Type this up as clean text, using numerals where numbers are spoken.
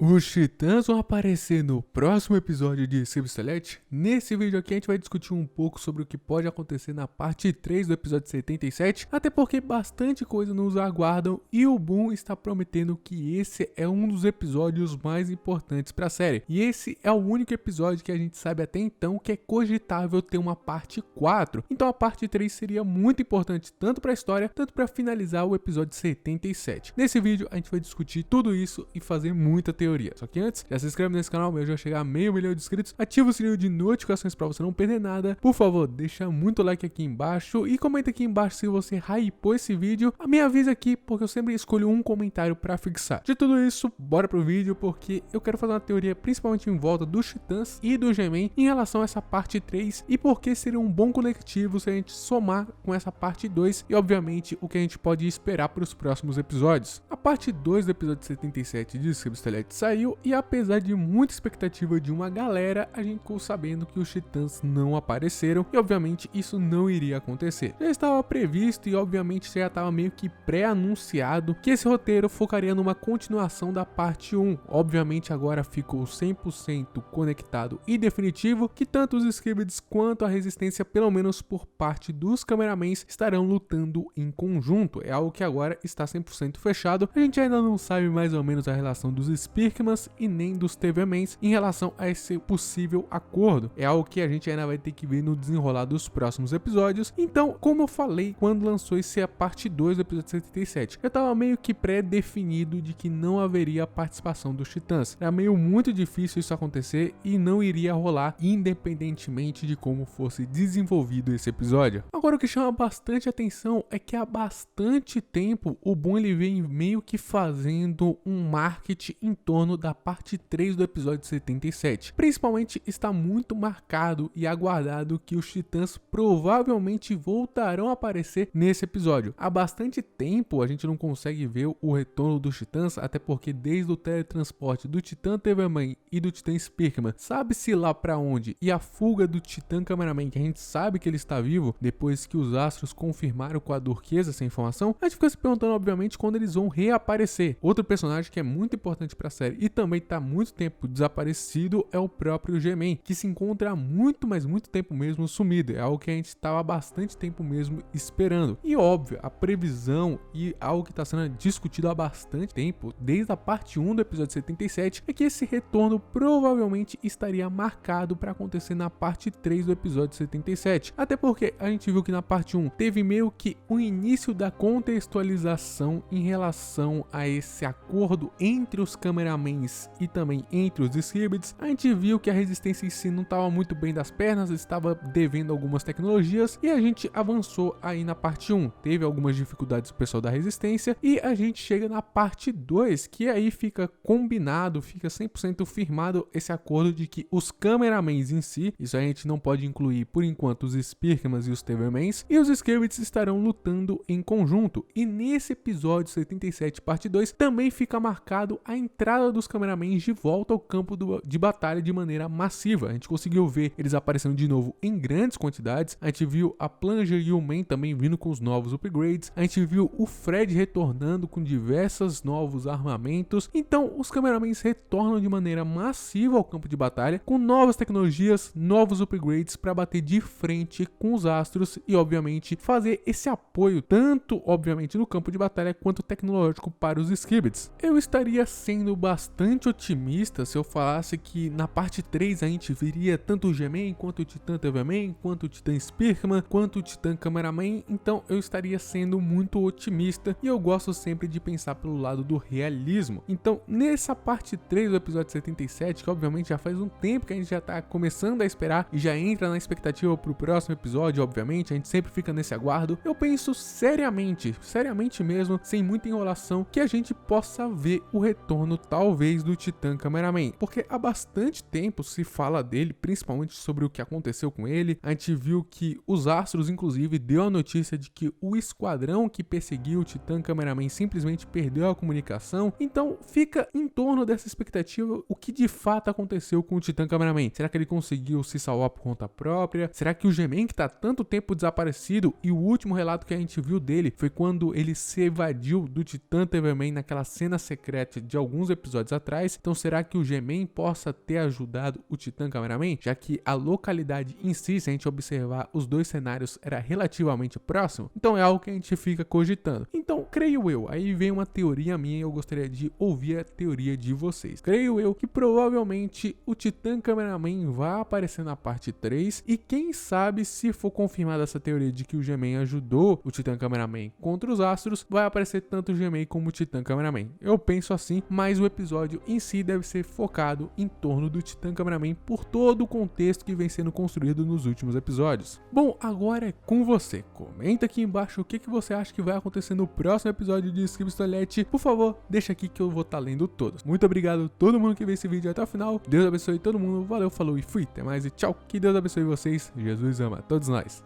Os Titãs vão aparecer no próximo episódio de Silver Select. Nesse vídeo aqui a gente vai discutir um pouco sobre o que pode acontecer na parte 3 do episódio 77, até porque bastante coisa nos aguardam e o Boom está prometendo que esse é um dos episódios mais importantes para a série. E esse é o único episódio que a gente sabe até então que é cogitável ter uma parte 4. Então a parte 3 seria muito importante tanto para a história, tanto para finalizar o episódio 77. Nesse vídeo a gente vai discutir tudo isso e fazer muita teoria. Só que antes, já se inscreve nesse canal, meu já chegar a 500 mil de inscritos, ativa o sininho de notificações para você não perder nada. Por favor, deixa muito like aqui embaixo e comenta aqui embaixo se você hypou esse vídeo. Me avisa aqui porque eu sempre escolho um comentário para fixar. De tudo isso, bora pro vídeo porque eu quero fazer uma teoria principalmente em volta dos Titãs e do G-Man em relação a essa parte 3 e porque seria um bom conectivo se a gente somar com essa parte 2 e obviamente o que a gente pode esperar para os próximos episódios. A parte 2 do episódio 77 de Silver Select saiu e apesar de muita expectativa de uma galera, a gente ficou sabendo que os Titãs não apareceram e obviamente isso não iria acontecer. Já estava previsto e obviamente já estava meio que pré-anunciado que esse roteiro focaria numa continuação da parte 1. Obviamente agora ficou 100% conectado e definitivo que tanto os Skrillex quanto a Resistência, pelo menos por parte dos cameramans, estarão lutando em conjunto. É algo que agora está 100% fechado. A gente ainda não sabe mais ou menos a relação dos Speakmans e nem dos TV-Mans em relação a esse possível acordo. É algo que a gente ainda vai ter que ver no desenrolar dos próximos episódios. Então, como eu falei quando lançou a parte 2 do episódio 77, eu tava meio que pré-definido de que não haveria participação dos Titãs. Era meio muito difícil isso acontecer e não iria rolar independentemente de como fosse desenvolvido esse episódio. Agora o que chama bastante atenção é que há bastante tempo o Boom ele vem meio que fazendo um marketing em torno da parte 3 do episódio 77. Principalmente está muito marcado e aguardado que os Titãs provavelmente voltarão a aparecer nesse episódio. Há bastante tempo a gente não consegue ver o retorno dos Titãs, até porque desde o teletransporte do Titã TV-Man e do Titã Speakman, sabe-se lá pra onde, e a fuga do Titã Cameraman, que a gente sabe que ele está vivo, depois que os astros confirmaram com a Durquesa essa informação, a gente fica se perguntando obviamente quando eles vão reaparecer. Outro personagem que é muito importante pra série e também está há muito tempo desaparecido é o próprio G-Man, que se encontra há muito, mas muito tempo mesmo sumido. É algo que a gente estava há bastante tempo mesmo esperando. E óbvio, a previsão e algo que está sendo discutido há bastante tempo, desde a parte 1 do episódio 77, é que esse retorno provavelmente estaria marcado para acontecer na parte 3 do episódio 77. Até porque a gente viu que na parte 1 teve meio que o início da contextualização em relação a esse acordo entre os cameramans e também entre os Skrillex. A gente viu que a Resistência em si não estava muito bem das pernas, estava devendo algumas tecnologias e a gente avançou aí na parte 1. Teve algumas dificuldades do pessoal da Resistência e a gente chega na parte 2, que aí fica combinado, fica 100% firmado esse acordo de que os cameramans em si, isso a gente não pode incluir por enquanto os Speakmans e os TV-Mans, e os Skrillex estarão lutando em conjunto. E nesse episódio 77 parte 2 também fica marcado a entrada dos cameramans de volta ao campo de batalha de maneira massiva. A gente conseguiu ver eles aparecendo de novo em grandes quantidades. A gente viu a Plunger e o Man também vindo com os novos upgrades. A gente viu o Fred retornando com diversos novos armamentos. Então os cameramans retornam de maneira massiva ao campo de batalha com novas tecnologias, novos upgrades para bater de frente com os astros e obviamente fazer esse apoio tanto obviamente no campo de batalha quanto tecnológico para os Skrillex. Eu estaria sendo bastante otimista se eu falasse que na parte 3 a gente viria tanto o G-Man, quanto o Titã TV-Man, quanto o Titã Speakman, quanto o Titã Cameraman. Então eu estaria sendo muito otimista e eu gosto sempre de pensar pelo lado do realismo. Então nessa parte 3 do episódio 77, que obviamente já faz um tempo que a gente já tá começando a esperar e já entra na expectativa pro próximo episódio, obviamente, a gente sempre fica nesse aguardo, eu penso seriamente mesmo, sem muita enrolação, que a gente possa ver o retorno talvez do Titã Cameraman, porque há bastante tempo se fala dele, principalmente sobre o que aconteceu com ele. A gente viu que os astros inclusive deu a notícia de que o esquadrão que perseguiu o Titã Cameraman simplesmente perdeu a comunicação. Então fica em torno dessa expectativa o que de fato aconteceu com o Titã Cameraman. Será que ele conseguiu se salvar por conta própria? Será que o G-Man, que tá tanto tempo desaparecido, e o último relato que a gente viu dele foi quando ele se evadiu do Titã TV-Man naquela cena secreta de alguns episódios episódios atrás. Então será que o G-Man possa ter ajudado o Titã Cameraman? Já que a localidade em si, se a gente observar os dois cenários, era relativamente próximo. Então é algo que a gente fica cogitando. Então, creio eu, aí vem uma teoria minha e eu gostaria de ouvir a teoria de vocês. Creio eu que provavelmente o Titã Cameraman vai aparecer na parte 3 e quem sabe, se for confirmada essa teoria de que o G-Man ajudou o Titã Cameraman contra os astros, vai aparecer tanto o G-Man como o Titã Cameraman. Eu penso assim, mas o episódio em si deve ser focado em torno do Titã Cameraman por todo o contexto que vem sendo construído nos últimos episódios. Bom, agora é com você. Comenta aqui embaixo o que você acha que vai acontecer no próximo episódio de Skip Toilet. Por favor, deixa aqui que eu vou estar lendo todos. Muito obrigado a todo mundo que viu esse vídeo até o final. Deus abençoe todo mundo. Valeu, falou e fui. Até mais e tchau. Que Deus abençoe vocês. Jesus ama todos nós.